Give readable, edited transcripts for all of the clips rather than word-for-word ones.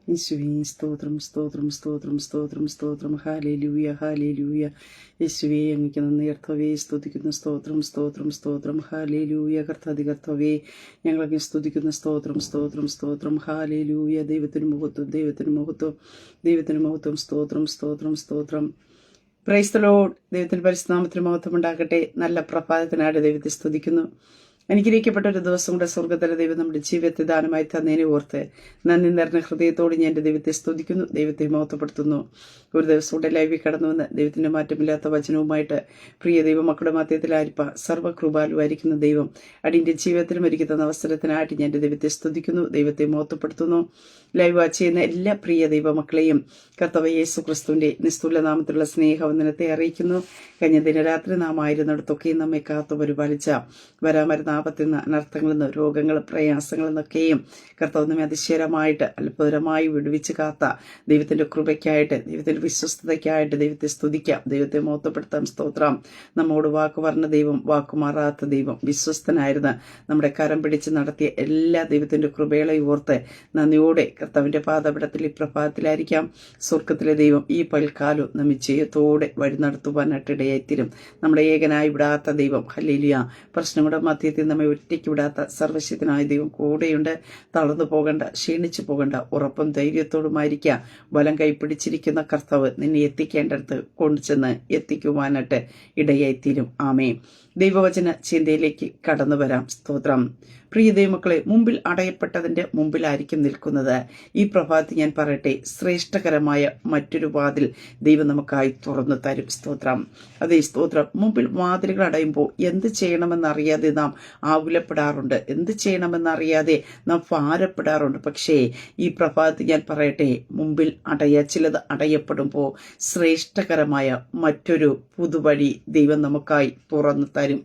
യേശുവേ സ്തോത്രം സ്തോത്രം സ്തോത്രം സ്തോത്രം സ്തോത്രം ഹാലേലൂയ ഹാലേലൂയ. യേശുവേ അങ്ങയ്ക്ക് നന്ദി കർത്താവേ, സ്തുതിക്കുന്ന സ്തോത്രം സ്തോത്രം സ്തോത്രം ഹാലേലൂയ. കർത്താതി കർത്താവേ ഞങ്ങളങ്ങ് സ്തുതിക്കുന്ന സ്തോത്രം സ്തോത്രം സ്തോത്രം ഹാലേലൂയ. ദൈവത്തിന് മഹത്വം ദൈവത്തിന് മഹത്വം ദൈവത്തിന് മഹത്വം. സ്തോത്രം സ്തോത്രം സ്തോത്രം. Praise the Lord. ദൈവത്തിന്റെ പരിശുദ്ധനാമത്തിന് മഹത്വം ഉണ്ടാകട്ടെ. നല്ല പ്രഭാതത്തിനായിട്ട് ദൈവത്തെ സ്തുതിക്കുന്നു. അനുഗ്രഹിക്കപ്പെട്ട ഒരു ദിവസം കൂടെ സ്വർഗത്തിലെ ദൈവം നമ്മുടെ ജീവിതത്തെ ദാനമായി തന്നതിനെ ഓർത്ത് നന്ദി നിറഞ്ഞ ഹൃദയത്തോട് ഞാൻ എൻ്റെ ദൈവത്തെ സ്തുതിക്കുന്നു, ദൈവത്തെ മഹത്വപ്പെടുത്തുന്നു. ഒരു ദിവസം കൂടെ ലൈവിൽ കടന്നു വന്ന് ദൈവത്തിന്റെ മാറ്റമില്ലാത്ത വചനവുമായിട്ട് പ്രിയ ദൈവമക്കളുടെ മധ്യത്തിലായിരിപ്പ സർവ്വകൃപാലുവായിരിക്കുന്ന ദൈവം അടിയന്റെ ജീവിതത്തിലും ഒരുക്കുന്ന അവസരത്തിനായിട്ട് ഞാൻ എൻ്റെ ദൈവത്തെ സ്തുതിക്കുന്നു, ദൈവത്തെ മഹത്വപ്പെടുത്തുന്നു. ലൈവ് വാച്ച് ചെയ്യുന്ന എല്ലാ പ്രിയ ദൈവമക്കളെയും കർത്താവ് യേശു ക്രിസ്തുവിന്റെ നിസ്തുല നാമത്തിലുള്ള സ്നേഹവന്ദനത്തെ അറിയിക്കുന്നു. കഴിഞ്ഞ ദിനരാത്രി നാം ആയിരുന്നിടത്തൊക്കെയും നമ്മെ കാത്തു പരിപാലിച്ച വരാമരുന്ന ആപത്തിൽ നിന്ന്, അനർത്ഥങ്ങളിൽ നിന്ന്, രോഗങ്ങളും പ്രയാസങ്ങളിൽ നിന്നൊക്കെയും കർത്താവ് നമ്മെ അതിശയമായിട്ട് അത്ഭുതകരമായി വിടുവിച്ച് കാത്ത ദൈവത്തിന്റെ കൃപയ്ക്കായിട്ട്, ദൈവത്തിന്റെ വിശ്വസ്തതയ്ക്കായിട്ട് ദൈവത്തെ സ്തുതിക്കാം, ദൈവത്തെ മഹത്വപ്പെടുത്താം. സ്തോത്രം. നമ്മോട് വാക്ക് പറഞ്ഞ ദൈവം, വാക്കുമാറാത്ത ദൈവം, വിശ്വസ്തനായിരുന്ന നമ്മുടെ കരം പിടിച്ച് നടത്തിയ എല്ലാ ദൈവത്തിന്റെ കൃപകളെ ഓർത്ത് നന്ദിയോടെ കർത്താവിന്റെ പാദപീഠത്തിൽ ഈ പ്രഭാതത്തിലായിരിക്കാം. സ്വർഗത്തിലെ ദൈവം ഈ പൽക്കാലം നമ്മെ ജയത്തോടെ വഴി നടത്തുവാനായിട്ട് ഇടയായിത്തീരും. നമ്മുടെ ഏകനായി വിടാത്ത ദൈവം, ഹല്ലേലൂയ. പ്രശ്നങ്ങളുടെ മധ്യത്തിൽ നമ്മെ ഒറ്റയ്ക്ക് വിടാത്ത സർവശക്തനായ ദൈവം കൂടെയുണ്ട്. തളർന്നു പോകണ്ട, ക്ഷീണിച്ചു പോകണ്ട, ഉറപ്പും ധൈര്യത്തോടുമായിരിക്കുക. വലം കൈപ്പിടിച്ചിരിക്കുന്ന കർത്താവ് നിന്നെ എത്തിക്കേണ്ടടുത്ത് കൊണ്ടുചെന്ന് എത്തിക്കുവാനായിട്ട് ഇടയായിത്തീരും. ആമേൻ. ദൈവവചന ചിന്തയിലേക്ക് കടന്നു വരാം. സ്തോത്രം. പ്രിയ ദൈവമക്കളെ, മുമ്പിൽ അടയപ്പെട്ടതിന്റെ മുമ്പിലായിരിക്കും നിൽക്കുന്നത്. ഈ പ്രഭാതത്തിൽ ഞാൻ പറയട്ടെ, ശ്രേഷ്ഠകരമായ മറ്റൊരു വാതിൽ ദൈവം നമുക്കായി തുറന്നു തരും. സ്തോത്രം. അതേ സ്തോത്രം. മുമ്പിൽ വാതിലുകൾ അടയുമ്പോൾ എന്ത് ചെയ്യണമെന്നറിയാതെ നാം ആകുലപ്പെടാറുണ്ട്, എന്ത് ചെയ്യണമെന്നറിയാതെ നാം ഭാരപ്പെടാറുണ്ട്. പക്ഷേ ഈ പ്രഭാതത്തിൽ ഞാൻ പറയട്ടെ, മുമ്പിൽ ചിലത് അടയപ്പെടുമ്പോൾ ശ്രേഷ്ഠകരമായ മറ്റൊരു പുതുവഴി ദൈവം നമുക്കായി തുറന്നു തരും.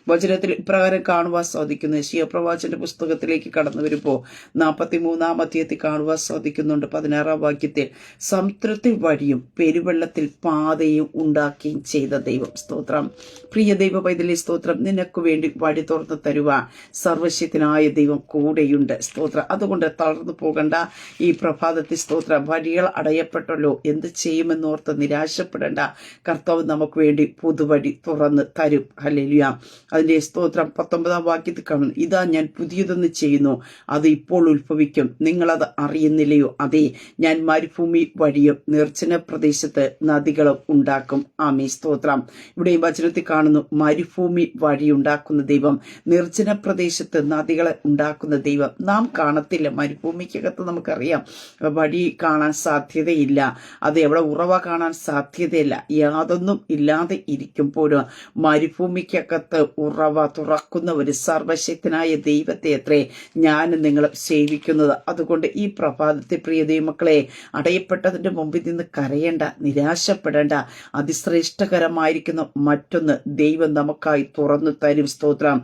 വചനത്തിൽ ഇപ്രകാരം കാണുവാൻ സാധിക്കുന്നു. യെശയ്യാ പ്രവാചകന്റെ പുസ്തകത്തിലേക്ക് കടന്നു വരുമ്പോൾ 43-ാം അധ്യായത്തിൽ കാണുവാൻ സാധിക്കുന്നുണ്ട്. 16-ാം വാക്യത്തിൽ, സമുദ്രത്തിൽ വഴിയും പെരുവെള്ളത്തിൽ പാതയും ഉണ്ടാക്കുകയും ചെയ്ത ദൈവം. സ്തോത്രം. പ്രിയ ദൈവ പൈതലേ, സ്തോത്രം. നിനക്ക് വേണ്ടി വഴി തുറന്നു തരുവാൻ സർവശക്തനായ ദൈവം കൂടെയുണ്ട്. സ്തോത്രം. അതുകൊണ്ട് തളർന്നു പോകണ്ട. ഈ പ്രഭാതത്തിൽ സ്തോത്രം. വഴികൾ അടയപ്പെട്ടല്ലോ, എന്ത് ചെയ്യുമെന്നോർത്ത് നിരാശപ്പെടേണ്ട. കർത്താവ് നമുക്ക് വേണ്ടി പുതുവഴി തുറന്ന് തരും. ഹല്ലേലൂയ. അതിന്റെ സ്തോത്രം 19-ാം വാക്യത്തിൽ കാണുന്നു. ഇതാ ഞാൻ പുതിയതൊന്ന് ചെയ്യുന്നു, അത് ഇപ്പോൾ ഉത്ഭവിക്കും, നിങ്ങളത് അറിയുന്നില്ലയോ? അതെ, ഞാൻ മരുഭൂമി വഴിയും നിർജ്ജന പ്രദേശത്ത് നദികളും ഉണ്ടാക്കും. ആമേ. സ്തോത്രം. ഇവിടെ ഈ വചനത്തിൽ കാണുന്നു, മരുഭൂമി വഴി ഉണ്ടാക്കുന്ന ദൈവം, നിർജ്ജന പ്രദേശത്ത് നദികളെ ഉണ്ടാക്കുന്ന ദൈവം. നാം കാണത്തില്ല. മരുഭൂമിക്കകത്ത് നമുക്കറിയാം വഴി കാണാൻ സാധ്യതയില്ല, അത് എവിടെ ഉറവ കാണാൻ സാധ്യതയില്ല. യാതൊന്നും ഇല്ലാതെ ഇരിക്കുമ്പോഴും മരുഭൂമിക്കകത്ത് ഉറവ തുറക്കുന്ന ഒരു സർവശക്തനായ ദൈവത്തെ അത്രേ ഞാൻ നിങ്ങൾ സേവിക്കുന്നത്. അതുകൊണ്ട് ഈ പ്രഭാതത്തിൽ പ്രിയ ദൈവമക്കളെ, അടയപ്പെട്ടതിന്റെ മുമ്പിൽ നിന്ന് കരയേണ്ട, നിരാശപ്പെടേണ്ട. അതിശ്രേഷ്ഠകരമായിരിക്കുന്ന മറ്റൊന്ന് ദൈവം നമുക്കായി തുറന്നു തരും. സ്തോത്രം.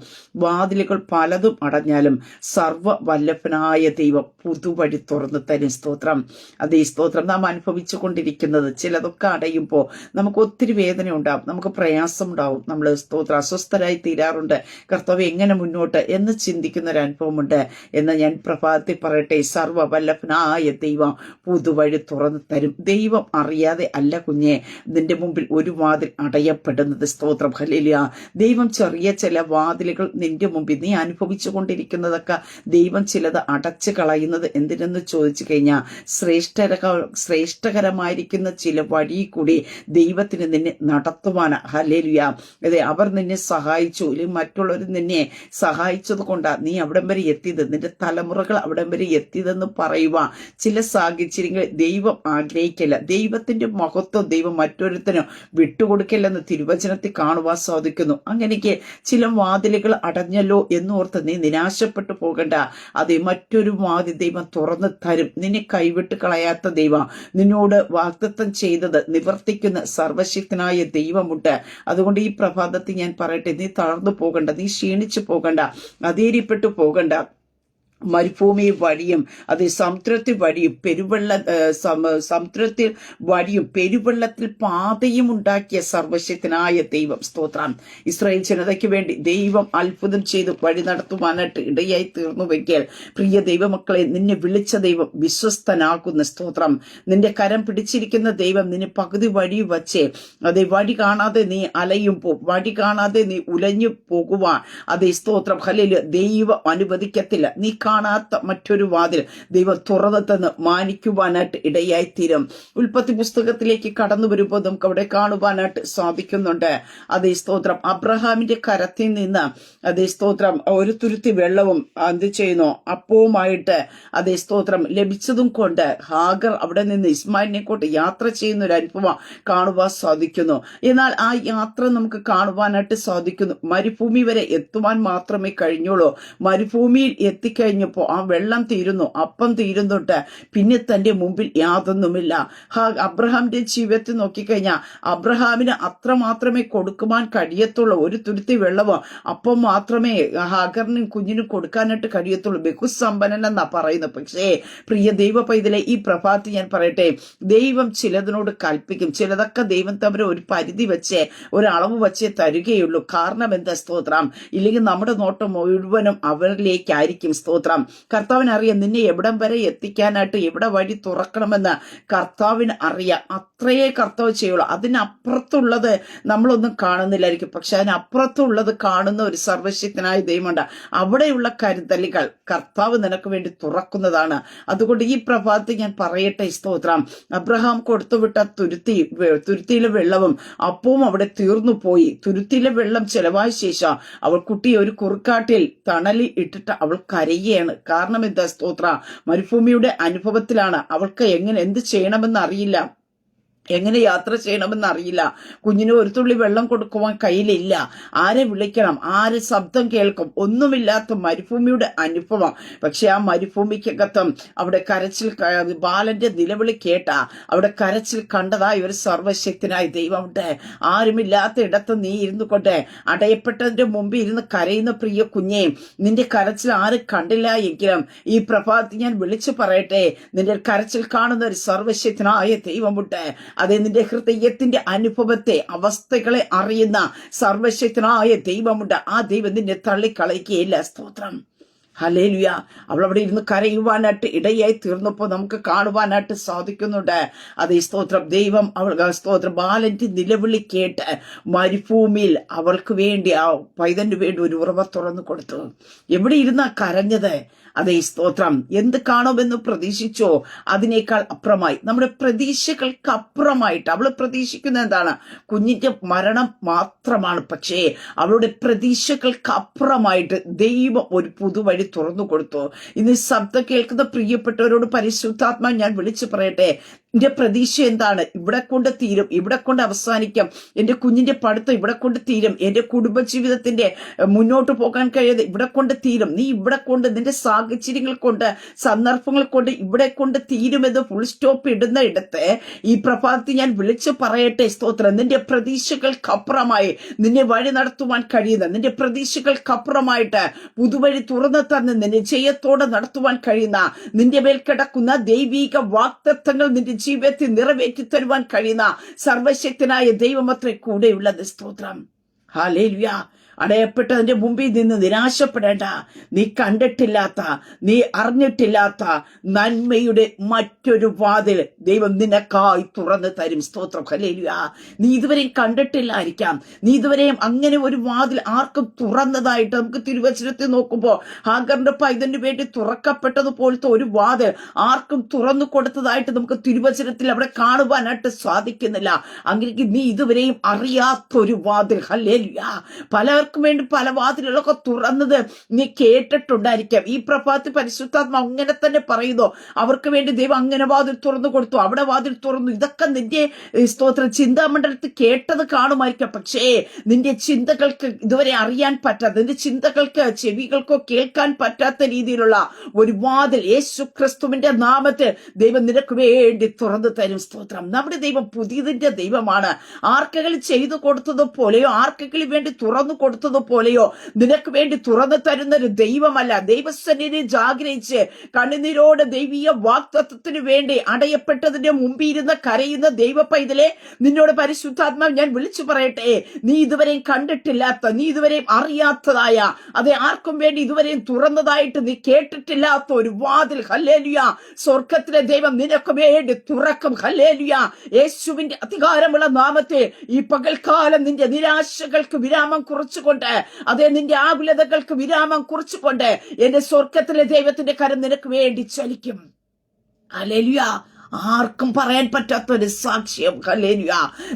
വാതിലുകൾ പലതും അടഞ്ഞാലും സർവ്വവല്ലഭനായ ദൈവം പുതുവഴി തുറന്നു തരും. സ്തോത്രം. അതേ സ്തോത്രം. നാം അനുഭവിച്ചു കൊണ്ടിരിക്കുന്നത് ചിലതൊക്കെ അടയുമ്പോൾ നമുക്ക് ഒത്തിരി വേദന ഉണ്ടാവും, നമുക്ക് പ്രയാസം ഉണ്ടാവും, നമ്മൾ സ്തോത്രം അസ്വസ്ഥരായി തീരാറുണ്ട്. കർത്താവ് എങ്ങനെ മുന്നോട്ട് എന്ന് ചിന്തിക്കുന്ന ഒരു അനുഭവമുണ്ട്. എന്ന് ഞാൻ പ്രഭാതത്തിൽ പറയട്ടെ, സർവ്വവല്ലഭനായ ദൈവം പുതുവഴി തുറന്നു തരും. ദൈവം അറിയാതെ അല്ല കുഞ്ഞെ നിന്റെ മുമ്പിൽ ഒരു വാതിൽ അടയപ്പെടുന്നത്. സ്തോത്രം. ഹല്ലേലൂയ. ദൈവം ചെറിയ ചില വാതിലുകൾ നിന്റെ മുമ്പിൽ നീ അനുഭവിച്ചു കൊണ്ടിരിക്കുന്നതൊക്കെ ദൈവം ചിലത് അടച്ചു കളയുന്നത് എന്തിനെന്ന് ചോദിച്ചു കഴിഞ്ഞാൽ, ശ്രേഷ്ഠകരമായിരിക്കുന്ന ചില വഴി കൂടി ദൈവത്തിന് നിന്നെ നടത്തുവാനാ. ഹല്ലേലൂയ. അതെ, അവർ നിന്നെ സഹായിച്ചു, അല്ലെങ്കിൽ മറ്റുള്ളവർ നിന്നെ സഹായിച്ചത് കൊണ്ടാ നീ അവിടം വരെ എത്തിയത്, നിന്റെ തലമുറകൾ അവിടം വരെ എത്തിയതെന്ന് പറയുക ചില സാഹചര്യങ്ങൾ ദൈവം ആഗ്രഹിക്കില്ല. ദൈവത്തിന്റെ മഹത്വം ദൈവം മറ്റൊരുത്തനും വിട്ടുകൊടുക്കില്ലെന്ന് തിരുവചനത്തിൽ കാണുവാൻ സാധിക്കുന്നു. അങ്ങനെയൊക്കെ ചില വാതിലുകൾ അടഞ്ഞല്ലോ എന്നോർത്ത് നീ നിരാശപ്പെട്ടു പോകണ്ട. അതേ, മറ്റൊരു വാതിൽ ദൈവം തുറന്നു തരും. നിന്നെ കൈവിട്ട് കളയാത്ത ദൈവം, നിന്നോട് വാഗ്ദത്തം ചെയ്തത് നിവർത്തിക്കുന്ന സർവശക്തനായ ദൈവമുണ്ട്. അതുകൊണ്ട് ഈ പ്രഭാതത്തിൽ ഞാൻ പറയട്ടെ, നീ തളർന്നു പോകണ്ട, നീ ക്ഷീണിച്ചു പോകണ്ട, അധൈര്യപ്പെട്ടു പോകണ്ട. മരുഭൂമി വഴിയും അതേ സമുദ്രത്തിൽ വഴിയും സമുദ്രത്തിൽ വഴിയും പെരുവെള്ളത്തിൽ പാതയും ഉണ്ടാക്കിയ സർവശക്തനായ ദൈവം. സ്തോത്രം. ഇസ്രായേൽ ജനതയ്ക്ക് വേണ്ടി ദൈവം അത്ഭുതം ചെയ്ത് വഴി നടത്തുവാനായിട്ട് ഇടയായി തീർന്നുവെങ്കിൽ പ്രിയ ദൈവമക്കളെ, നിന്നെ വിളിച്ച ദൈവം വിശ്വസ്തനാകുന്ന. സ്തോത്രം. നിന്റെ കരം പിടിച്ചിരിക്കുന്ന ദൈവം നിന്നെ പകുതി വഴി വച്ച് അതേ വഴി കാണാതെ നീ അലയുമ്പോൾ, വഴി കാണാതെ നീ ഉലഞ്ഞു പോകുവാൻ അതേ സ്തോത്രം ഹല്ലേലൂയ ദൈവം അനുവദിക്കത്തില്ല. നീ കാണാത്ത മറ്റൊരു വാതിൽ ദൈവം തുറന്നു തന്ന് മാനിക്കുവാനായിട്ട് ഇടയായിത്തീരും. ഉൽപ്പത്തി പുസ്തകത്തിലേക്ക് കടന്നു വരുമ്പോൾ നമുക്ക് അവിടെ കാണുവാനായിട്ട് സാധിക്കുന്നുണ്ട്. അതേ സ്തോത്രം അബ്രഹാമിന്റെ കരത്തിൽ നിന്ന് അതേ സ്തോത്രം ഒരു തുരുത്തി വെള്ളവും എന്ത് ചെയ്യുന്നു അപ്പവുമായിട്ട് അതേ സ്തോത്രം ലഭിച്ചതും കൊണ്ട് ഹാഗർ അവിടെ നിന്ന് ഇസ്മായിലിനെ കൊണ്ട് യാത്ര ചെയ്യുന്ന ഒരു അനുഭവം കാണുവാൻ സാധിക്കുന്നു. എന്നാൽ ആ യാത്ര നമുക്ക് കാണുവാനായിട്ട് സാധിക്കുന്നു. മരുഭൂമി വരെ എത്തുവാൻ മാത്രമേ കഴിഞ്ഞുള്ളൂ. മരുഭൂമിയിൽ എത്തിക്കഴിഞ്ഞപ്പോൾ ആ വെള്ളം തീരുന്നു, അപ്പം തീരുന്നുണ്ട്, പിന്നെ തന്റെ മുമ്പിൽ യാതൊന്നുമില്ല. അബ്രഹാമിന്റെ ജീവിതത്തിൽ നോക്കിക്കഴിഞ്ഞാൽ അബ്രഹാമിന് അത്ര മാത്രമേ കൊടുക്കുവാൻ കഴിയത്തുള്ളൂ. ഒരു തുരുത്തി വെള്ളവും അപ്പം മാത്രമേ ഹാഗറിനും കുഞ്ഞിനും കൊടുക്കാനായിട്ട് കഴിയത്തുള്ളൂ. ബഹുസമ്പന്നൻ എന്നാ പറയുന്നത്. പക്ഷേ പ്രിയ ദൈവ പൈതലെ, ഈ പ്രഭാതത്തിൽ ഞാൻ പറയട്ടെ, ദൈവം ചിലതിനോട് കൽപ്പിക്കും. ചിലതൊക്കെ ദൈവം തമ്മിൽ ഒരു പരിധി വെച്ച് ഒരളവ് വെച്ചേ തരുകയുള്ളൂ. കാരണം എന്താ? സ്തോത്രം. ഇല്ലെങ്കിൽ നമ്മുടെ നോട്ടം മുഴുവനും അവരിലേക്കായിരിക്കും. സ്തോത്രം. കർത്താവിനറിയാം നിന്നെ എവിടം വരെ എത്തിക്കാനായിട്ട് എവിടെ വഴി തുറക്കണമെന്ന് കർത്താവിന് അറിയാം. അത്രയേ കർത്താവ് ചെയ്യുള്ളൂ. അതിനപ്പുറത്തുള്ളത് നമ്മളൊന്നും കാണുന്നില്ലായിരിക്കും. പക്ഷെ അതിനപ്പുറത്തുള്ളത് കാണുന്ന ഒരു സർവശക്തനായ ദൈവമുണ്ട്. അവിടെയുള്ള കരുതലുകൾ കർത്താവ് നിനക്ക് വേണ്ടി തുറക്കുന്നതാണ്. അതുകൊണ്ട് ഈ പ്രഭാതത്തിൽ ഞാൻ പറയട്ടെ, സ്തോത്രം, അബ്രഹാം കൊടുത്തുവിട്ട തുരുത്തിയിലെ വെള്ളവും അപ്പവും അവിടെ തീർന്നു പോയി. തുരുത്തിയിലെ വെള്ളം ചെലവായ ശേഷം അവൾ കുട്ടിയെ ഒരു കുറുക്കാട്ടിൽ തണലി ഇട്ടിട്ട് അവൾ കരയുകയാണ്. കാരണം എന്താ? സ്തോത്ര മരുഭൂമിയുടെ അനുഭവത്തിലാണ്. അവൾക്ക് എന്ത് ചെയ്യണമെന്ന് അറിയില്ല, എങ്ങനെ യാത്ര ചെയ്യണമെന്ന് അറിയില്ല. കുഞ്ഞിന് ഒരു തുള്ളി വെള്ളം കൊടുക്കുവാൻ കയ്യിലില്ല. ആരെ വിളിക്കണം, ആരെ ശബ്ദം കേൾക്കും, ഒന്നുമില്ലാത്ത മരുഭൂമിയുടെ അനുഭവം. പക്ഷെ ആ മരുഭൂമിക്കകത്തും അവിടെ കരച്ചിൽ, ബാലന്റെ നിലവിളി കേട്ട അവിടെ കരച്ചിൽ കണ്ടതായി ഒരു സർവശക്തനായ ദൈവമുണ്ട്. ആരുമില്ലാത്ത ഇടത്ത് നീ ഇരുന്നു കൊണ്ട് അടയപ്പെട്ടതിന്റെ മുമ്പിൽ ഇരുന്ന് കരയുന്ന പ്രിയ കുഞ്ഞെ, നിന്റെ കരച്ചിൽ ആരും കണ്ടില്ല എങ്കിലും ഈ പ്രഭാതത്തിൽ ഞാൻ വിളിച്ചു പറയട്ടെ, നിന്റെ കരച്ചിൽ കാണുന്ന ഒരു സർവശക്തനായ ദൈവമുണ്ട്. അതേ നിന്റെ ഹൃദയത്തിന്റെ അനുഭവത്തെ, അവസ്ഥകളെ അറിയുന്ന സർവശക്തനായ ദൈവമുണ്ട്. ആ ദൈവം നിന്നെ തള്ളിക്കളയുകയില്ല. സ്തോത്രം. ഹല്ലേലൂയ. അവൾ അവിടെ ഇരുന്ന് കരയുവാനായിട്ട് ഇടയായി തീർന്നപ്പോൾ നമുക്ക് കാണുവാനായിട്ട് സാധിക്കുന്നുണ്ട്. അതേ സ്തോത്രം. ദൈവം സ്തോത്രം ബാലന്റെ നിലവിളി കേട്ട് മരുഭൂമിയിൽ അവൾക്ക് വേണ്ടി, ആ പൈതന് വേണ്ടി ഒരു ഉറവ തുറന്നു കൊടുത്തു. എവിടെ ഇരുന്നാ കരഞ്ഞത്? അതേ സ്തോത്രം. എന്ത് കാണുമെന്ന് പ്രതീക്ഷിച്ചോ അതിനേക്കാൾ അപ്പുറമായി, നമ്മുടെ പ്രതീക്ഷകൾക്ക് അപ്പുറമായിട്ട് അവൾ പ്രതീക്ഷിക്കുന്ന എന്താണ്? കുഞ്ഞിന്റെ മരണം മാത്രമാണ്. പക്ഷേ അവളുടെ പ്രതീക്ഷകൾക്ക് അപ്പുറമായിട്ട് ദൈവം ഒരു പുതുവഴി തുറന്നു കൊടുത്തു. ഇന്ന് ശബ്ദം കേൾക്കുന്ന പ്രിയപ്പെട്ടവരോട് പരിശുദ്ധാത്മാ ഞാൻ വിളിച്ചു പറയട്ടെ, എന്റെ പ്രതീക്ഷ എന്താണ്? ഇവിടെ കൊണ്ട് തീരും, ഇവിടെ കൊണ്ട് അവസാനിക്കും. എന്റെ കുഞ്ഞിന്റെ പഠിത്തം ഇവിടെ കൊണ്ട് തീരും. എന്റെ കുടുംബജീവിതത്തിന്റെ മുന്നോട്ട് പോകാൻ കഴിയാതെ ഇവിടെ കൊണ്ട് തീരും. നീ ഇവിടെ കൊണ്ട്, നിന്റെ സാഹചര്യങ്ങൾ കൊണ്ട്, സന്ദർഭങ്ങൾ കൊണ്ട് ഇവിടെ കൊണ്ട് തീരുമെന്ന് ഫുൾ സ്റ്റോപ്പ് ഇടുന്ന ഇടത്ത് ഈ പ്രഭാതത്തിൽ ഞാൻ വിളിച്ചു പറയട്ടെ, സ്തോത്രം, നിന്റെ പ്രതീക്ഷകൾക്കപ്പുറമായി നിന്നെ വഴി നടത്തുവാൻ കഴിയുന്ന, നിന്റെ പ്രതീക്ഷകൾക്കപ്പുറമായിട്ട് പുതുവഴി തുറന്നു തന്ന് നിന്നെ ജയത്തോടെ നടത്തുവാൻ കഴിയുന്ന, നിന്റെ മേൽ കിടക്കുന്ന ദൈവിക വാഗ്ദത്തങ്ങൾ നിന്റെ ജീവിതത്തിൽ നിറവേറ്റി തരുവാൻ കഴിയുന്ന സർവശക്തനായ ദൈവമത്രേ കൂടെയുള്ളത്. സ്തോത്രം. ഹല്ലേലൂയ. അടയപ്പെട്ടതിന്റെ മുമ്പിൽ നിന്ന് നിരാശപ്പെടേണ്ട. നീ കണ്ടിട്ടില്ലാത്ത, നീ അറിഞ്ഞിട്ടില്ലാത്ത നന്മയുടെ മറ്റൊരു വാതിൽ ദൈവം നിനക്കായി തുറന്നു തരും. സ്തോത്രം. ഹല്ലേലൂയ. നീ ഇതുവരെയും കണ്ടിട്ടില്ലായിരിക്കാം. നീ ഇതുവരെയും അങ്ങനെ ഒരു വാതിൽ ആർക്കും തുറന്നതായിട്ട് നമുക്ക് തിരുവചനത്തിൽ നോക്കുമ്പോൾ ഹാഗറിന്റെ പൈതന് വേണ്ടി തുറക്കപ്പെട്ടതുപോലത്തെ ഒരു വാതിൽ ആർക്കും തുറന്നു കൊടുത്തതായിട്ട് നമുക്ക് തിരുവചനത്തിൽ അവിടെ കാണുവാനായിട്ട് സാധിക്കുന്നില്ല. അങ്ങനെ നീ ഇതുവരെയും അറിയാത്തൊരു വാതിൽ. ഹല്ലേലൂയ. പലർക്കും വേണ്ടി പല വാതിലുകളൊക്കെ തുറന്നത് നീ കേട്ടിട്ടുണ്ടായിരിക്കാം. ഈ പ്രഭാതത്തിൽ പരിശുദ്ധാത്മ അങ്ങനെ തന്നെ പറയുന്നു. അവർക്ക് വേണ്ടി ദൈവം അങ്ങനെ വാതിൽ തുറന്നു കൊടുത്തു, അവിടെ വാതിൽ തുറന്നു. ഇതൊക്കെ നിന്റെ സ്തോത്രം ചിന്താമണ്ഡലത്തിൽ കേട്ടത് കാണുമായിരിക്കാം. പക്ഷേ നിന്റെ ചിന്തകൾക്ക് ഇതുവരെ അറിയാൻ പറ്റാത്ത, നിന്റെ ചിന്തകൾക്ക് ചെവികൾക്കോ കേൾക്കാൻ പറ്റാത്ത രീതിയിലുള്ള ഒരു വാതിൽ യേശു ക്രിസ്തുവിന്റെ നാമത്തിൽ ദൈവം നിനക്ക് വേണ്ടി തുറന്നു തരും. സ്തോത്രം. നമ്മുടെ ദൈവം പുതിയതിന്റെ ദൈവമാണ്. ആർക്കെങ്കിലും ചെയ്തു കൊടുത്തതുപോലെയോ ആർക്കെങ്കിലും വേണ്ടി തുറന്നു കൊടുത്തതുപോലെയോ നിനക്ക് വേണ്ടി തുറന്നു തരുന്നൊരു ദൈവമല്ല. ദൈവസന്നിധി ജാഗ്രഹിച്ച് കണ്ണുനീരോട് ദൈവീയ വാഗ്ദത്തത്തിനു വേണ്ടി അടയപ്പെട്ടതിന്റെ മുമ്പിരുന്ന് കരയുന്ന ദൈവ പൈതലെ, നിന്നോട് പരിശുദ്ധാത്മാവ് ഞാൻ വിളിച്ചു പറയട്ടെ, നീ ഇതുവരെയും കണ്ടിട്ടില്ലാത്ത, നീ ഇതുവരെയും അറിയാത്തതായ, അതെ ആർക്കും വേണ്ടി ഇതുവരെയും തുറന്നതായിട്ട് നീ കേട്ടിട്ടില്ലാത്ത ഒരു വാതിൽ, ഹല്ലേലൂയ, സ്വർഗത്തിലെ ദൈവം നിനക്ക് വേണ്ടി തുറക്കും. ഹല്ലേലൂയ. യേശുവിന്റെ അധികാരമുള്ള നാമത്തെ ഈ പകൽക്കാലം നിന്റെ നിരാശകൾക്ക് വിരാമം കുറിച്ചുകൊണ്ട്, അതേ നിന്റെ ആകുലതകൾക്ക് വിരാമം കുറിച്ചുകൊണ്ട് എന്റെ സ്വർഗത്തിലെ ദൈവത്തിന്റെ കരം നിനക്ക് വേണ്ടി ചലിക്കും. ഹല്ലേലൂയ. ആർക്കും പറയാൻ പറ്റാത്തൊരു സാക്ഷ്യം. ഹല്ലേലൂയ.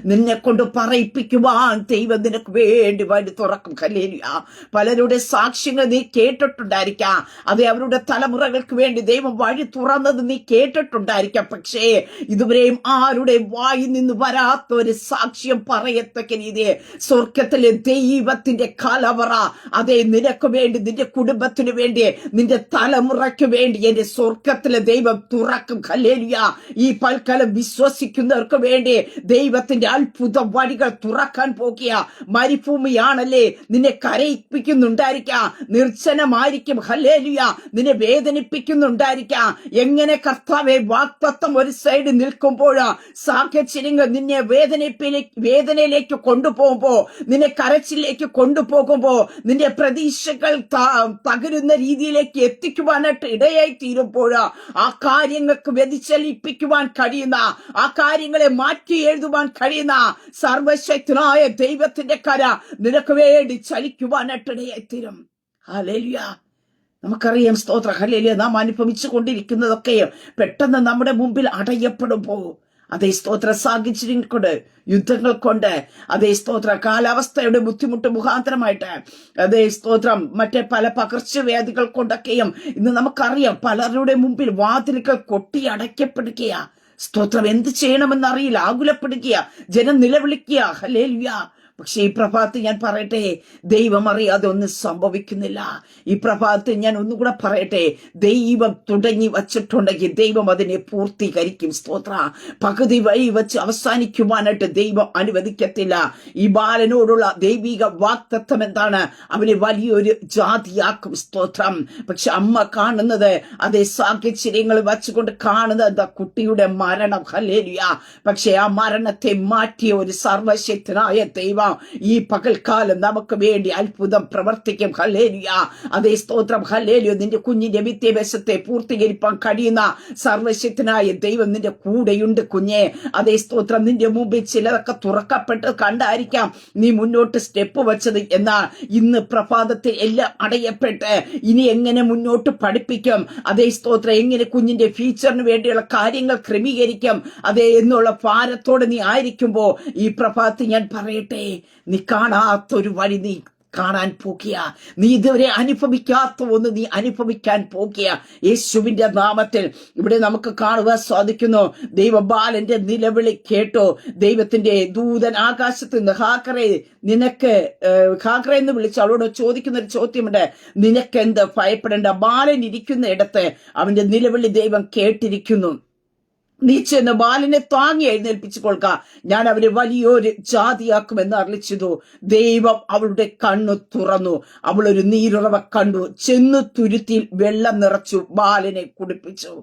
നിന്നെ കൊണ്ട് പറയിപ്പിക്കുവാൻ ദൈവം നിനക്ക് വേണ്ടി വഴി തുറക്കും. ഹല്ലേലൂയ. പലരുടെ സാക്ഷ്യങ്ങൾ നീ കേട്ടിട്ടുണ്ടായിരിക്കാം. അതെ, അവരുടെ തലമുറകൾക്ക് വേണ്ടി ദൈവം വഴി തുറന്നത് നീ കേട്ടിട്ടുണ്ടായിരിക്കാം. പക്ഷേ ഇതുവരെയും ആരുടെ വായിൽ നിന്ന് വരാത്ത ഒരു സാക്ഷ്യം പറയത്തക്ക രീതി സ്വർഗത്തിലെ ദൈവത്തിന്റെ കലവറ, അതെ നിനക്ക് വേണ്ടി, നിന്റെ കുടുംബത്തിന് വേണ്ടി, നിന്റെ തലമുറയ്ക്ക് വേണ്ടി എന്റെ സ്വർഗത്തിലെ ദൈവം തുറക്കും. ഹല്ലേലൂയ. ഈ പൽക്കാലം വിശ്വസിക്കുന്നവർക്ക് വേണ്ടി ദൈവത്തിന്റെ അത്ഭുത വഴികൾ തുറക്കാൻ പോകിയ മരുഭൂമിയാണല്ലേ, നിന്നെ കരയിപ്പിക്കുന്നുണ്ടായിരിക്കാം, നിർജ്ജനമായിരിക്കും. ഹല്ലേലൂയ. നിന്നെ വേദനിപ്പിക്കുന്നുണ്ടായിരിക്കാം. എങ്ങനെ കർത്താവെ, വാഗ്ദത്തം ഒരു സൈഡ് നിൽക്കുമ്പോൾ സാഹചര്യങ്ങൾ നിന്നെ വേദനയിലേക്ക് കൊണ്ടുപോകുമ്പോ, നിന്നെ കരച്ചിലേക്ക് കൊണ്ടുപോകുമ്പോ, നിന്റെ പ്രതീക്ഷകൾ തകരുന്ന രീതിയിലേക്ക് എത്തിക്കുവാനായിട്ട് ഇടയായി തീരുമ്പോൾ, ആ കാര്യങ്ങൾക്ക് വ്യതിചലിപ്പിക്കുവാൻ കഴിയുന്ന, ആ കാര്യങ്ങളെ മാറ്റി എഴുതുവാൻ കഴിയുന്ന സർവശക്തനായ ദൈവത്തിന്റെ കര നിനക്ക് വേണ്ടി ചലിക്കുവാനായിട്ട് ഇടയായി തീരും. ഹല്ലേലൂയ. നമുക്കറിയാം, സ്തോത്ര, ഹല്ലേലൂയ, നാം അനുഭവിച്ചു കൊണ്ടിരിക്കുന്നതൊക്കെയും പെട്ടെന്ന് നമ്മുടെ മുമ്പിൽ അടയപ്പെടുമ്പോ, അതേ സ്തോത്ര, സാഹചര്യം കൊണ്ട്, യുദ്ധങ്ങൾ കൊണ്ട്, അതേ സ്തോത്ര, കാലാവസ്ഥയുടെ ബുദ്ധിമുട്ട് മുഖാന്തരമായിട്ട്, അതേ സ്തോത്രം, മറ്റേ പല പകർച്ചവ്യാധികൾ കൊണ്ടൊക്കെയും ഇന്ന് നമുക്കറിയാം പലരുടെ മുമ്പിൽ വാതിലുകൾ കൊട്ടി അടയ്ക്കപ്പെടുകയാ. സ്തോത്രം, എന്ത് ചെയ്യണമെന്നറിയില്ല, ആകുലപ്പെടുകയാ, ജനം നിലവിളിക്കുക. ഹല്ലേലൂയ. പക്ഷെ ഈ പ്രഭാതത്തിൽ ഞാൻ പറയട്ടെ, ദൈവം അറിയാതെ ഒന്നും സംഭവിക്കുന്നില്ല. ഈ പ്രഭാതത്തിൽ ഞാൻ ഒന്നുകൂടെ പറയട്ടെ, ദൈവം തുടങ്ങി വച്ചിട്ടുണ്ടെങ്കിൽ ദൈവം അതിനെ പൂർത്തീകരിക്കും. സ്തോത്ര. പകുതി വഴി വെച്ച് അവസാനിക്കുവാനായിട്ട് ദൈവം അനുവദിക്കത്തില്ല. ഈ ബാലനോടുള്ള ദൈവിക വാഗ്ദത്തം എന്താണ്? അവനെ വലിയൊരു ജാതിയാക്കും. സ്തോത്രം. പക്ഷെ അമ്മ കാണുന്നത്, അതേ സാഹചര്യങ്ങൾ വച്ചുകൊണ്ട് കാണുന്നത് എന്താ? കുട്ടിയുടെ മരണം. ഹല്ലേലൂയ. പക്ഷെ ആ മരണത്തെ മാറ്റിയ ഒരു സർവശക്തനായ ദൈവം ഈ പകൽക്കാലം നമുക്ക് വേണ്ടി അത്ഭുതം പ്രവർത്തിക്കും. ഹല്ലേലൂയ. അതേ സ്തോത്രം. ഹല്ലേലൂയ. നിന്റെ കുഞ്ഞിന്റെ വിദ്യാഭ്യാസത്തെ പൂർത്തീകരിക്കാൻ കഴിയുന്ന സർവശക്തനായ ദൈവം നിന്റെ കൂടെയുണ്ട് കുഞ്ഞെ. അതേ സ്തോത്രം. നിന്റെ മുമ്പിൽ ചിലതൊക്കെ തുറക്കപ്പെട്ട് കണ്ടായിരിക്കാം നീ മുന്നോട്ട് സ്റ്റെപ്പ് വെച്ചത്. എന്നാൽ ഇന്ന് പ്രഭാതത്തിൽ എല്ലാം അടയപ്പെട്ട് ഇനി എങ്ങനെ മുന്നോട്ട് പഠിപ്പിക്കും, അതേ സ്തോത്രം, എങ്ങനെ കുഞ്ഞിന്റെ ഫ്യൂച്ചറിന് വേണ്ടിയുള്ള കാര്യങ്ങൾ ക്രമീകരിക്കും, അതേ എന്നുള്ള ഭാരത്തോടെ നീ ആയിരിക്കുമ്പോ ഈ പ്രഭാതത്തിൽ ഞാൻ പറയട്ടെ, നീ കാണാത്തൊരു വഴി നീ കാണാൻ പോകിയ, നീ ഇതുവരെ അനുഭവിക്കാത്ത ഒന്ന് നീ അനുഭവിക്കാൻ പോകിയ. യേശുവിന്റെ നാമത്തിൽ ഇവിടെ നമുക്ക് കാണുവാൻ സാധിക്കുന്നു. ദൈവബാലന്റെ നിലവിളി കേട്ടോ. ദൈവത്തിന്റെ ദൂതൻ ആകാശത്ത് നിന്ന് ഹാക്കറെ എന്ന് വിളിച്ച് അവളോട് ചോദിക്കുന്ന ഒരു ചോദ്യമുണ്ട്, നിനക്കെന്ത് ഭയപ്പെടേണ്ട? ബാലൻ ഇരിക്കുന്ന ഇടത്ത് അവന്റെ നിലവിളി ദൈവം കേട്ടിരിക്കുന്നു. നീ ചെന്ന് ബാലനെ താങ്ങി എഴുന്നേൽപ്പിച്ചു കൊള്ളുക, ഞാൻ അവരെ വലിയൊരു ജാതിയാക്കുമെന്ന് അരുളിച്ചതു. ദൈവം അവളുടെ കണ്ണു തുറന്നു, അവൾ ഒരു നീരുറവ കണ്ടു, ചെന്നു തുരുത്തിയിൽ വെള്ളം നിറച്ചു, ബാലനെ കുടിപ്പിച്ചു.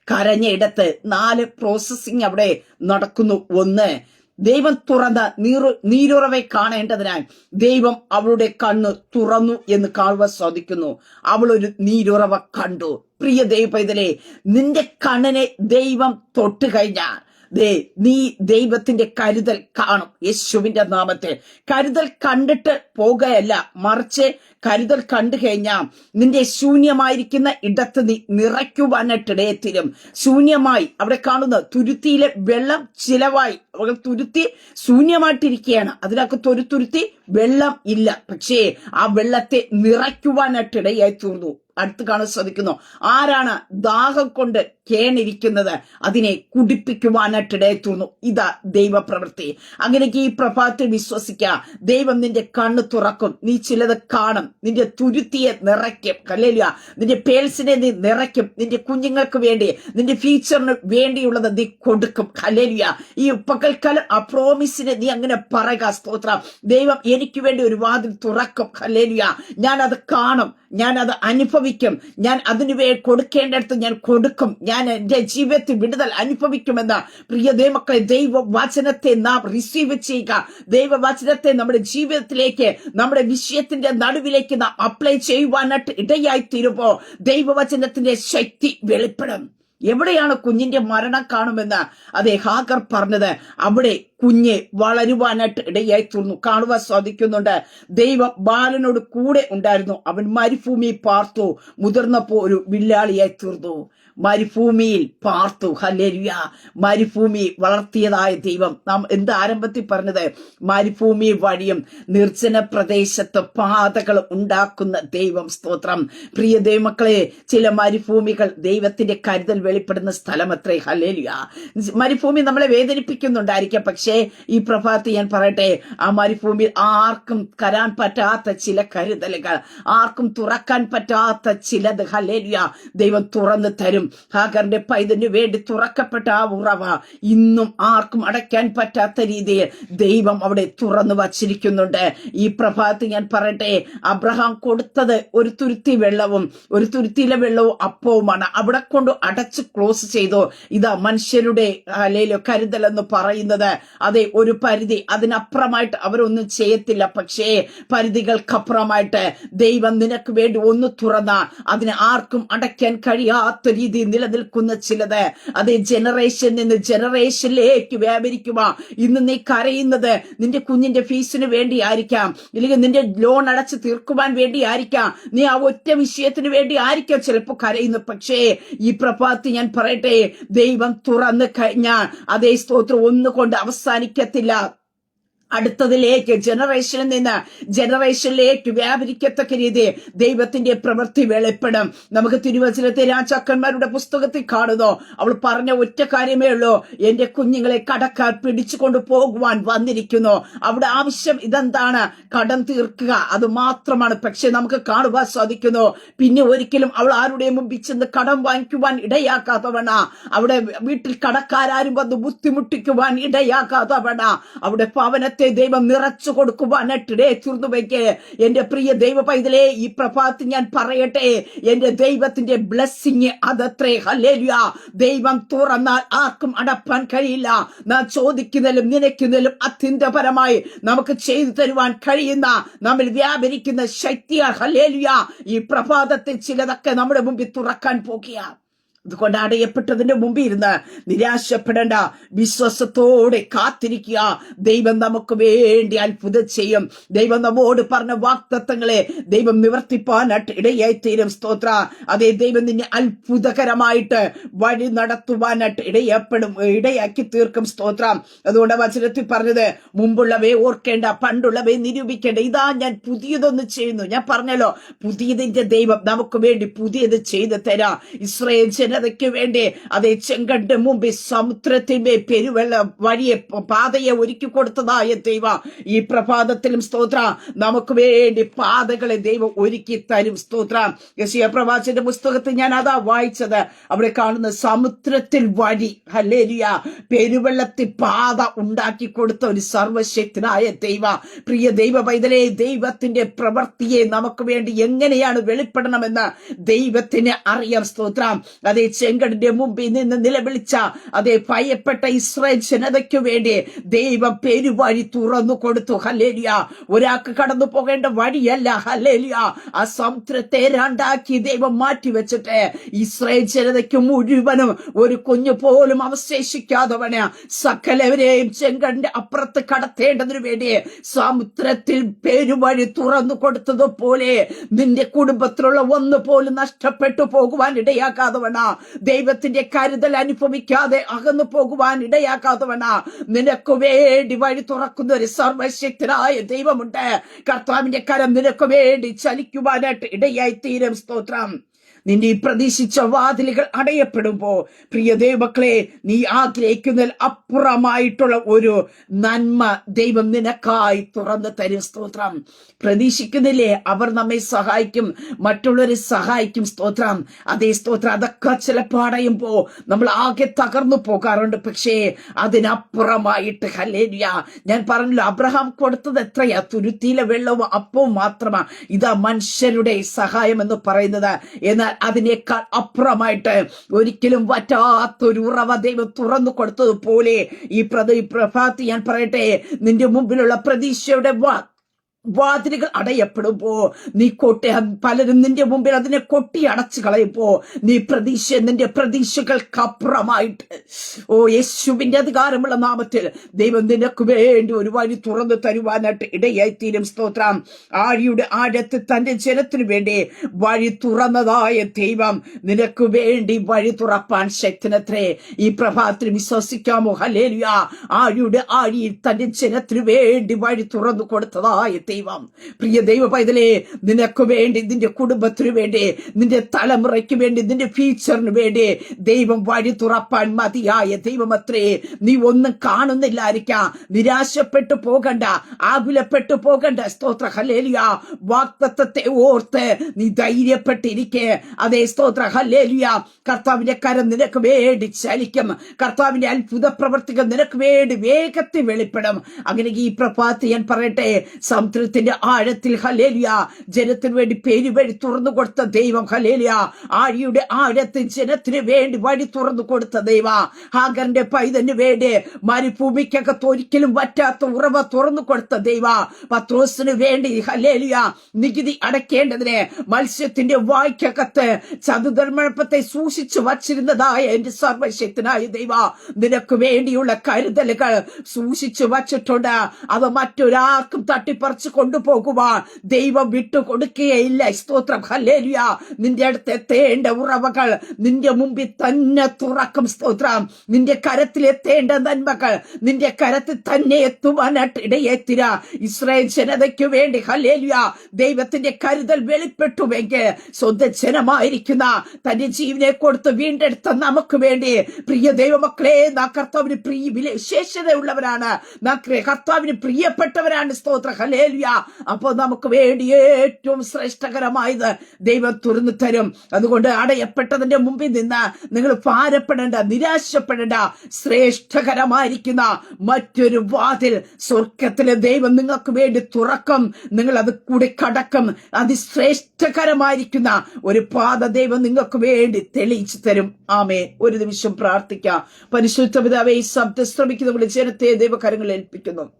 കരഞ്ഞ ഇടത്ത് 4 പ്രോസസ്സിംഗ് അവിടെ നടക്കുന്നു. 1, ദൈവം തുറന്ന നീരുറവെ കാണേണ്ടതിനായി ദൈവം അവളുടെ കണ്ണ് തുറന്നു എന്ന് കാണുവാൻ സാധിക്കുന്നു. അവൾ ഒരു നീരുറവ കണ്ടു. പ്രിയ ദൈവപൈതലേ, നിന്റെ കണ്ണിനെ ദൈവം തൊട്ട് കഴിഞ്ഞാൽ നീ ദൈവത്തിന്റെ കരുതൽ കാണും. യേശുവിന്റെ നാമത്തിൽ കരുതൽ കണ്ടിട്ട് പോകുകയല്ല, മറിച്ച് കരുതൽ കണ്ടു കഴിഞ്ഞാൽ നിന്റെ ശൂന്യമായിരിക്കുന്ന ഇടത്ത് നീ നിറയ്ക്കുവാനായിട്ടിടയത്തിലും. ശൂന്യമായി അവിടെ കാണുന്ന തുരുത്തിയിലെ വെള്ളം ചിലവായി, തുരുത്തി ശൂന്യമായിട്ടിരിക്കുകയാണ്, അതിനകത്ത് ഒരു തുരുത്തി വെള്ളം ഇല്ല. പക്ഷേ ആ വെള്ളത്തെ നിറയ്ക്കുവാനായിട്ടിടയായി തീർന്നു. അടുത്ത് കാണാൻ സാധിക്കുന്നു, ആരാണ് ദാഹം കൊണ്ട് കേണിരിക്കുന്നത് അതിനെ കുടിപ്പിക്കുവാനായിട്ടിടയായി തീർന്നു. ഇതാ ദൈവപ്രവൃത്തി. അങ്ങനെയൊക്കെ ഈ പ്രഭാതത്തിൽ വിശ്വസിക്കുക, ദൈവം നിന്റെ കണ്ണ് തുറക്കും. നീ ചിലത് കാണും, നിന്റെ തുരുത്തിയെ നിറയ്ക്കും. ഹല്ലേലൂയ. നിന്റെ പേഴ്സിനെ നീ നിറയ്ക്കും. നിന്റെ കുഞ്ഞുങ്ങൾക്ക് വേണ്ടി, നിന്റെ ഫ്യൂച്ചറിന് വേണ്ടിയുള്ളത് നീ കൊടുക്കും. ഹല്ലേലൂയ. ഈ പകൽക്കാലം ആ പ്രോമിസിനെ നീ അങ്ങനെ പറയുക. സ്തോത്രം. ദൈവം എനിക്ക് വേണ്ടി ഒരു വാതിൽ തുറക്കും. ഹല്ലേലൂയ. ഞാൻ അത് കാണും, ഞാൻ അത് അനുഭവിക്കും, ഞാൻ അതിനു കൊടുക്കേണ്ടടുത്ത് ഞാൻ കൊടുക്കും, ഞാൻ എന്റെ ജീവിതത്തിൽ വിടുതൽ അനുഭവിക്കുമെന്ന് പ്രിയ ദൈവമക്കളെ, ദൈവവചനത്തെ നാം റിസീവ് ചെയ്യുക. ദൈവവചനത്തെ നമ്മുടെ ജീവിതത്തിലേക്ക്, നമ്മുടെ വിഷയത്തിന്റെ നടുവിലേക്ക് നാം അപ്ലൈ ചെയ്യുവാനായിട്ട് ഇടയായി തീരുമ്പോ ദൈവവചനത്തിന്റെ ശക്തി വെളിപ്പെടും. എവിടെയാണ് കുഞ്ഞിന്റെ മരണം കാണുമെന്ന് അതേ ഹാഗർ പറഞ്ഞത്, അവിടെ കുഞ്ഞ് വളരുവാനായിട്ട് ഇടയായി തീർന്നു. കാണുവാൻ സാധിക്കുന്നുണ്ട്. ദൈവം ബാലനോട് കൂടെ ഉണ്ടായിരുന്നു. അവൻ മരുഭൂമി പാർത്തു, മുതിർന്നപ്പോ ഒരു വില്ലാളിയായി തീർന്നു. മരുഭൂമിയിൽ പാർത്തു. ഹല്ലേലൂയ. മരുഭൂമി വളർത്തിയതായ ദൈവം. നാം എന്ത് ആരംഭത്തിൽ പറഞ്ഞത്, മരുഭൂമി വഴിയും നിർജ്ജന പ്രദേശത്ത് പാതകൾ ഉണ്ടാക്കുന്ന ദൈവം. സ്തോത്രം. പ്രിയ ദൈവമക്കളെ, ചില മരുഭൂമികൾ ദൈവത്തിന്റെ കരുതൽ വെളിപ്പെടുന്ന സ്ഥലമത്രേ. ഹല്ലേലൂയ. മരുഭൂമി നമ്മളെ വേദനിപ്പിക്കുന്നുണ്ടായിരിക്കാം. പക്ഷേ ഈ പ്രഭാതത്തിൽ ഞാൻ പറയട്ടെ, ആ മരുഭൂമിയിൽ ആർക്കും കരാൻ പറ്റാത്ത ചില കരുതലുകൾ, ആർക്കും തുറക്കാൻ പറ്റാത്ത ചിലത് ഹല്ലേലൂയ ദൈവം തുറന്നു തരും. ഹാഗറിന്റെ പൈതലിന് വേണ്ടി തുറക്കപ്പെട്ട ആ ഉറവ ഇന്നും ആർക്കും അടയ്ക്കാൻ പറ്റാത്ത രീതിയിൽ ദൈവം അവിടെ തുറന്നു വച്ചിരിക്കുന്നുണ്ട്. ഈ പ്രഭാതത്തിൽ ഞാൻ പറയട്ടെ, അബ്രഹാം കൊടുത്തത് ഒരു തുരുത്തി വെള്ളവും, ഒരു തുരുത്തിയിലെ വെള്ളവും അപ്പവുമാണ്. അവിടെ കൊണ്ട് അടച്ച് ക്ലോസ് ചെയ്തു. ഇതാ മനുഷ്യരുടെ കരുതൽ എന്ന് പറയുന്നത്. അതെ, ഒരു പരിധി, അതിനപ്പുറമായിട്ട് അവരൊന്നും ചെയ്യത്തില്ല. പക്ഷേ പരിധികൾക്കപ്പുറമായിട്ട് ദൈവം നിനക്ക് വേണ്ടി ഒന്ന് തുറന്ന, അതിനെ ആർക്കും അടയ്ക്കാൻ കഴിയാത്ത രീതിയിൽ നിലനിൽക്കുന്ന ചിലത് അതേ ജനറേഷൻ നിന്ന് ജനറേഷനിലേക്ക് വ്യാപരിക്കുക. ഇന്ന് നീ കരയുന്നത് നിന്റെ കുഞ്ഞിന്റെ ഫീസിന് വേണ്ടി ആയിരിക്കാം, ഇല്ലെങ്കിൽ നിന്റെ ലോൺ അടച്ച് തീർക്കുവാൻ വേണ്ടി ആയിരിക്കാം, നീ ആ ഒറ്റ വിഷയത്തിന് വേണ്ടി ആയിരിക്കാം ചിലപ്പോൾ കരയുന്നു. പക്ഷേ ഈ പ്രഭാതത്തിൽ ഞാൻ പറയട്ടെ, ദൈവം തുറന്നു കഴിഞ്ഞാൽ അതേ സ്തോത്രം ഒന്നുകൊണ്ട് അവസാനിക്കത്തില്ല. അടുത്തതിലേക്ക്, ജനറേഷനിൽ നിന്ന് ജനറേഷനിലേക്ക് വ്യാപരിക്കത്തക്ക രീതി ദൈവത്തിന്റെ പ്രവൃത്തി വെളിപ്പെടും. നമുക്ക് തിരുവചനത്തെ രാജാക്കന്മാരുടെ പുസ്തകത്തിൽ കാണുന്നു. അവൾ പറഞ്ഞ ഒറ്റ കാര്യമേ ഉള്ളൂ, എന്റെ കുഞ്ഞുങ്ങളെ കടക്കാർ പിടിച്ചു കൊണ്ടുപോകുവാൻ വന്നിരിക്കുന്നു. അവിടെ ആവശ്യം ഇതെന്താണ്? കടം തീർക്കുക, അത് മാത്രമാണ്. പക്ഷെ നമുക്ക് കാണുവാൻ സാധിക്കുന്നു, പിന്നെ ഒരിക്കലും അവൾ ആരുടെയും മുമ്പിൽ ചെന്ന് കടം വാങ്ങിക്കുവാൻ ഇടയാക്കാത്തവണ, അവിടെ വീട്ടിൽ കടക്കാരും വന്ന് ബുദ്ധിമുട്ടിക്കുവാൻ ഇടയാക്കാത്തവണ അവിടെ ഭവനത്തെ ദൈവം നിറച്ചു കൊടുക്കുവാനായിട്ടിടേ തീർന്നുവെക്ക്. എന്റെ പ്രിയ ദൈവ പൈതലേ, ഈ പ്രഭാതത്തിൽ ഞാൻ പറയട്ടെ, എന്റെ ദൈവത്തിന്റെ ബ്ലെസ്സിങ് അതത്രേ. ഹല്ലേലൂയ. ദൈവം തുറന്നാൽ ആർക്കും അടപ്പാൻ കഴിയില്ല. നാം ചോദിക്കുന്നതിലും നിനയ്ക്കുന്നതിലും അത്യന്തപരമായി നമുക്ക് ചെയ്തു തരുവാൻ കഴിയുന്ന, നമ്മിൽ വ്യാപരിക്കുന്ന ശക്തിയാ. ഹല്ലേലൂയ. ഈ പ്രഭാതത്തിൽ ചിലതൊക്കെ നമ്മുടെ മുമ്പിൽ തുറക്കാൻ പോകുക. അതുകൊണ്ട് അടയപ്പെട്ടതിന്റെ മുമ്പിൽ ഇരുന്ന് നിരാശപ്പെടേണ്ട, വിശ്വാസത്തോടെ കാത്തിരിക്കുക. ദൈവം നമുക്ക് വേണ്ടി അത്ഭുതം ചെയ്യും. ദൈവം നമ്മോട് പറഞ്ഞ വാഗ്ദത്തങ്ങളെ ദൈവം നിവർത്തിപ്പാനായിട്ട് ഇടയായി തീരും. സ്തോത്ര. അതേ, ദൈവം നിന്നെ അത്ഭുതകരമായിട്ട് വഴി നടത്തുവാനായിട്ട് ഇടയാക്കി തീർക്കും. സ്തോത്രം. അതുകൊണ്ട് വചനത്തിൽ പറഞ്ഞത്, മുമ്പുള്ളവയെ ഓർക്കേണ്ട, പണ്ടുള്ളവയെ നിരൂപിക്കേണ്ട, ഇതാ ഞാൻ പുതിയതൊന്ന് ചെയ്യുന്നു. ഞാൻ പറഞ്ഞല്ലോ, പുതിയതിന്റെ ദൈവം നമുക്ക് വേണ്ടി പുതിയത് ചെയ്തു തരാം. ഇസ്രായേൽ ജനതയ്ക്ക് വേണ്ടി അതേ ചെങ്കടലിന്റെ മുമ്പിൽ സമുദ്രത്തിന്റെ പെരുവെള്ള വഴിയെ പാതയെ ഒരുക്കി കൊടുത്തതായ ദൈവം ഈ പ്രഭാതത്തിലും സ്തോത്ര നമുക്ക് വേണ്ടി പാതകളെ ദൈവം ഒരുക്കി തരും. സ്തോത്ര. യെശയ്യാ പ്രവാചകന്റെ പുസ്തകത്തിൽ ഞാൻ അതാ വായിച്ചത്. അവിടെ കാണുന്ന സമുദ്രത്തിൽ വഴി, ഹല്ലേലൂയ, പെരുവെള്ളത്തിൽ പാത ഉണ്ടാക്കി കൊടുത്ത ഒരു സർവശക്തനായ ദൈവ. പ്രിയ ദൈവ പൈതലേ, ദൈവത്തിന്റെ പ്രവൃത്തിയെ നമുക്ക് വേണ്ടി എങ്ങനെയാണ് വെളിപ്പെടണമെന്ന് ദൈവത്തിന് അറിയാം. സ്തോത്രം. അതേ ചെങ്കടലിന്റെ മുമ്പിൽ നിന്ന് നിലവിളിച്ച അതേ ഭയപ്പെട്ട ഇസ്രായേൽ ജനതയ്ക്ക് വേണ്ടി ദൈവം പെരുവഴി തുറന്നു കൊടുത്തു. ഹല്ലേലൂയ. ഒരാൾക്ക് കടന്നു പോകേണ്ട വഴിയല്ല. ഹല്ലേലൂയ. ആ സമുദ്രത്തെ രണ്ടാക്കി ദൈവം മാറ്റിവെച്ചിട്ട് ഇസ്രായേൽ ജനതയ്ക്ക് മുഴുവനും ഒരു കുഞ്ഞു പോലും അവശേഷിക്കാതവന് സകലവരെയും ചെങ്കടലിന്റെ അപ്പുറത്ത് കടത്തേണ്ടതിനു വേണ്ടി സമുദ്രത്തിൽ പെരുവഴി തുറന്നു കൊടുത്തതുപോലെ നിന്റെ കുടുംബത്തിലുള്ള ഒന്ന് പോലും നഷ്ടപ്പെട്ടു പോകുവാൻ ഇടയാക്കാതവണ, ദൈവത്തിന്റെ കരുതൽ അനുഭവിക്കാതെ അകന്നു പോകുവാൻ ഇടയാക്കാത്തവണ നിനക്ക് വേണ്ടി വഴി തുറക്കുന്ന ഒരു സർവശക്തനായ ദൈവമുണ്ട്. കർത്താവിന്റെ കരം നിനക്ക് വേണ്ടി ചലിക്കുവാനായിട്ട് ഇടയായി തീരും. സ്തോത്രം. നിന്റെ ഈ പ്രതീക്ഷിച്ച വാതിലുകൾ അടയപ്പെടുമ്പോ പ്രിയ ദൈവമക്കളെ, നീ ആഗ്രഹിക്കുന്നതിൽ അപ്പുറമായിട്ടുള്ള ഒരു നന്മ ദൈവം നിനക്കായി തുറന്നു തരും. സ്തോത്രം. പ്രതീക്ഷിക്കുന്നില്ലേ അവർ നമ്മെ സഹായിക്കും, മറ്റുള്ളവരെ സഹായിക്കും. സ്തോത്രം. അതേ സ്തോത്രം. അതൊക്കെ ചിലപ്പോൾ അടയുമ്പോ നമ്മൾ ആകെ തകർന്നു പോകാറുണ്ട്. പക്ഷേ അതിനപ്പുറമായിട്ട് ഹല്ലേലൂയ, ഞാൻ പറഞ്ഞല്ലോ, അബ്രഹാം കൊടുത്തത് എത്രയാ? തുരുത്തിയിലെ വെള്ളവും അപ്പവും മാത്രമാ. ഇതാ മനുഷ്യരുടെ സഹായം എന്ന് പറയുന്നത്. എന്നാൽ അതിനേക്കാൾ അപ്പുറമായിട്ട് ഒരിക്കലും വറ്റാത്തൊരു ഉറവ ദൈവം തുറന്നു കൊടുത്തതുപോലെ ഈ പ്രഭാതി ഞാൻ പറയട്ടെ, നിന്റെ മുമ്പിലുള്ള പ്രതീക്ഷയുടെ വാതിലുകൾ അടയപ്പെടുമ്പോ നീ പലരും നിന്റെ മുമ്പിൽ അതിനെ കൊട്ടി അടച്ചു കളയുമ്പോ നിന്റെ പ്രതീക്ഷകൾക്കപ്പുറമായിട്ട് യേശുവിന്റെ അധികാരമുള്ള നാമത്തിൽ ദൈവം നിനക്ക് വേണ്ടി ഒരു വഴി തുറന്നു തരുവാനായിട്ട് ഇടയായിത്തീരും. സ്തോത്രം. ആഴിയുടെ ആഴത്തിൽ തന്റെ ജനത്തിനു വേണ്ടി വഴി തുറന്നതായ ദൈവം നിനക്ക് വേണ്ടി വഴി തുറപ്പാൻ ശക്തനത്രേ. ഈ പ്രഭാതത്തിൽ വിശ്വസിക്കാമോ? ഹല്ലേലൂയ. ആഴിയുടെ ആഴിയിൽ തന്റെ ജനത്തിനു വേണ്ടി വഴി തുറന്നു കൊടുത്തതായ ദൈവം. പ്രിയ ദൈവ പൈതലേ, നിനക്ക് വേണ്ടി, നിന്റെ കുടുംബത്തിനു വേണ്ടി, നിന്റെ തലമുറയ്ക്ക് വേണ്ടി, നിന്റെ ഫ്യൂച്ചറിന് വേണ്ടി ദൈവം വഴി തുറപ്പാൻ മതിയായ ദൈവമത്രേ. നീ ഒന്നും കാണുന്നില്ലായിരിക്കാം. നിരാശപ്പെട്ടു പോകണ്ട, ആകുലപ്പെട്ടു പോകണ്ട. സ്തോത്ര. ഹല്ലേലൂയ. വാഗ്ദത്തത്തെ ഓർത്ത് നീ ധൈര്യപ്പെട്ടിരിക്കെ. അതേ സ്തോത്ര. ഹല്ലേലൂയ. കർത്താവിന്റെ കരം നിനക്ക് വേണ്ടി ചലിക്കും. കർത്താവിന്റെ അത്ഭുത പ്രവർത്തികൾ നിനക്ക് വേണ്ടി വേഗത്തിൽ വെളിപ്പെടും. അങ്ങനെ ഈ പ്രഭാതത്തിൽ ഞാൻ പറയട്ടെ, സമുദ്രത്തിന്റെ ആഴത്തിൽ ഹല്ലേലൂയ ജനത്തിന് വേണ്ടി വഴി തുറന്നു കൊടുത്ത ദൈവം. ഹല്ലേലൂയ. ആഴിയുടെ ആഴത്തിൽ ജനത്തിന് വേണ്ടി വഴി തുറന്നു കൊടുത്ത ദൈവ. ഹാഗറിന്റെ പൈതന് വേണ്ടി മരുഭൂമിക്കകത്ത് ഒരിക്കലും വറ്റാത്ത ഉറവ തുറന്നു കൊടുത്ത ദൈവ. പത്രോസിന് വേണ്ടി ഹല്ലേലൂയ നികുതി അടയ്ക്കേണ്ടതിന് മത്സ്യത്തിന്റെ വായ്ക്കകത്ത് ചതുധർമ്മത്തെ സൂക്ഷിച്ചു വച്ചിരുന്നതായ എന്റെ സർവശക്തനായ ദൈവ, നിനക്ക് വേണ്ടിയുള്ള കരുതലുകൾ സൂക്ഷിച്ചു വച്ചിട്ടുണ്ട്. അത് മറ്റൊരാൾക്കും തട്ടിപ്പറിച്ച് കൊണ്ടുപോകുവാൻ ദൈവം വിട്ടുകൊടുക്കുകയില്ല. സ്തോത്രം. ഹല്ലേലൂയ. നിന്റെ അടുത്ത് എത്തേണ്ട ഉറവകൾ നിന്റെ മുമ്പിൽ തന്നെ തുറക്കും. സ്തോത്രം. നിന്റെ കരത്തിലെത്തേണ്ട നന്മകൾ നിന്റെ കരത്തിൽ തന്നെ എത്തുവാനായിട്ട് ഇടയെത്തിര. ഇസ്രായേൽ ജനതയ്ക്ക് വേണ്ടി ഹല്ലേലൂയ ദൈവത്തിന്റെ കരുതൽ വെളിപ്പെട്ടുവെങ്കിൽ സ്വന്തം ജനമായിരിക്കുന്ന തന്റെ ജീവനെ കൊടുത്ത് വീണ്ടെടുത്ത നമുക്ക് വേണ്ടി പ്രിയ ദൈവമക്കളെ, കർത്താവിന് വിശേഷതയുള്ളവരാണ്, കർത്താവിന് പ്രിയപ്പെട്ടവരാണ്. സ്തോത്ര. ഹല്ലേലൂയ. അപ്പോൾ നമുക്ക് വേണ്ടി ഏറ്റവും ശ്രേഷ്ഠകരമായത് ദൈവം തുറന്നു തരും. അതുകൊണ്ട് അടയപ്പെട്ടതിന്റെ മുമ്പിൽ നിന്ന് നിങ്ങൾ ഭാരപ്പെടേണ്ട, നിരാശപ്പെടേണ്ട. ശ്രേഷ്ഠകരമായിരിക്കുന്ന മറ്റൊരു വാതിൽ സ്വർഗത്തിലെ ദൈവം നിങ്ങൾക്ക് വേണ്ടി തുറക്കും. നിങ്ങൾ അത് കൂടി കടക്കും. അതിശ്രേഷ്ഠകരമായിരിക്കുന്ന ഒരു പാത ദൈവം നിങ്ങൾക്ക് വേണ്ടി തെളിയിച്ചു തരും. ആമേൻ. ഒരു നിമിഷം പ്രാർത്ഥിക്കാം. പരിശുദ്ധ പിതാവേ, ഈ ശബ്ദം ശ്രമിക്കുന്ന ജനത്തെ ദൈവകരങ്ങളിൽ ഏൽപ്പിക്കുന്നു.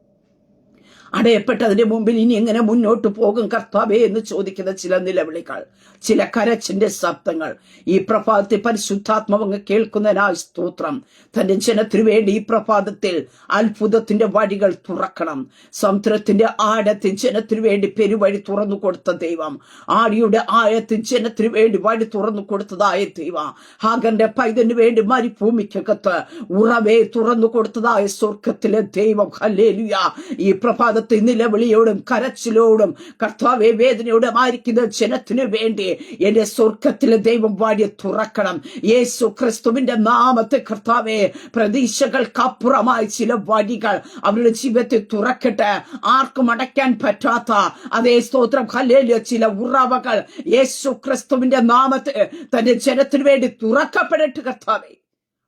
അടയപ്പെട്ടതിന്റെ മുമ്പിൽ ഇനി എങ്ങനെ മുന്നോട്ട് പോകും കർത്താവേ എന്ന് ചോദിക്കുന്ന ചില നിലവിളികൾ, ചില കരച്ചിന്റെ ശബ്ദങ്ങൾ ഈ പ്രഭാതത്തിൽ പരിശുദ്ധാത്മാവങ്ങ് കേൾക്കുന്നതിനായി സ്തോത്രം. തന്റെ ജനത്തിനു വേണ്ടി ഈ പ്രഭാതത്തിൽ അത്ഭുതത്തിന്റെ വഴികൾ തുറക്കണം. സമുദ്രത്തിന്റെ ആഴത്തിൽ ജനത്തിനു വേണ്ടി പെരുവഴി തുറന്നു കൊടുത്ത ദൈവം, ആഴിയുടെ ആഴത്തിൽ ജനത്തിനു വേണ്ടി വഴി തുറന്നു കൊടുത്തതായ ദൈവം, ഹാഗറിന്റെ പൈതന് വേണ്ടി മരുഭൂമിക്കകത്ത് ഉറവേ തുറന്നു കൊടുത്തതായ സ്വർഗത്തിലെ ദൈവം. ഹല്ലേലൂയ. ഈ പ്രഭാത നിലവിളിയോടും കരച്ചിലോടും കർത്താവേ വേദനയോടും ആയിരിക്കുന്ന ജനത്തിനു വേണ്ടി എന്റെ സ്വർഗത്തിലെ ദൈവം വഴി തുറക്കണം. യേശു ക്രിസ്തുവിന്റെ നാമത്തെ കർത്താവേ, പ്രതീക്ഷകൾക്കപ്പുറമായി ചില വഴികൾ അവരുടെ ജീവിതത്തിൽ തുറക്കട്ടെ. ആർക്കും അടയ്ക്കാൻ പറ്റാത്ത അതേ സ്തോത്രം ഹല്ലേലൂയ ചില ഉറവകൾ യേശു ക്രിസ്തുവിന്റെ നാമത്തെ തന്റെ ജനത്തിനു വേണ്ടി തുറക്കപ്പെടട്ടെ കർത്താവേ.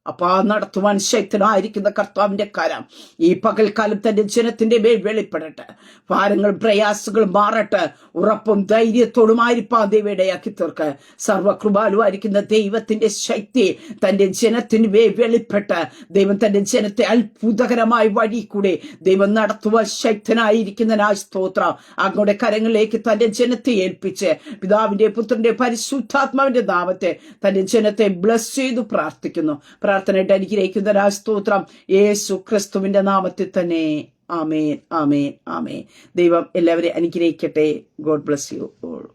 അപ്പൊ നടത്തുവാൻ ശക്തനായിരിക്കുന്ന കർത്താവിന്റെ കരം ഈ പകൽക്കാലം തന്റെ ജനത്തിന്റെ മേൽ വെളിപ്പെടട്ടെ. ഭാരങ്ങളും പ്രയാസങ്ങളും മാറട്ടെ. ഉറപ്പും ധൈര്യത്തോടുമായിരിക്കാൻ ദൈവയിടയാക്കി തീർക്ക്. സർവകൃപാലുവായിരിക്കുന്ന ദൈവത്തിന്റെ ശക്തി തന്റെ ജനത്തിന് മേൽ വെളിപ്പെട്ട് ദൈവം തന്റെ ജനത്തെ അത്ഭുതകരമായ വഴി കൂടെ ദൈവം നടത്തുവാൻ ശക്തനായിരിക്കുന്നതിനായി സ്തോത്രം. അങ്ങയുടെ കരങ്ങളിലേക്ക് തന്റെ ജനത്തെ ഏൽപ്പിച്ച് പിതാവിന്റെ പുത്രന്റെ പരിശുദ്ധാത്മാവിന്റെ നാമത്തെ തന്റെ ജനത്തെ ബ്ലസ് ചെയ്തു പ്രാർത്ഥിക്കുന്നു. പ്രാർത്ഥനയായിട്ട് അനുഗ്രഹിക്കുന്ന സ്തോത്രം യേശു ക്രിസ്തുവിന്റെ നാമത്തിൽ തന്നെ. ആമേൻ, ആമേൻ, ആമേൻ. ദൈവം എല്ലാവരെയും അനുഗ്രഹിക്കട്ടെ. God bless you all.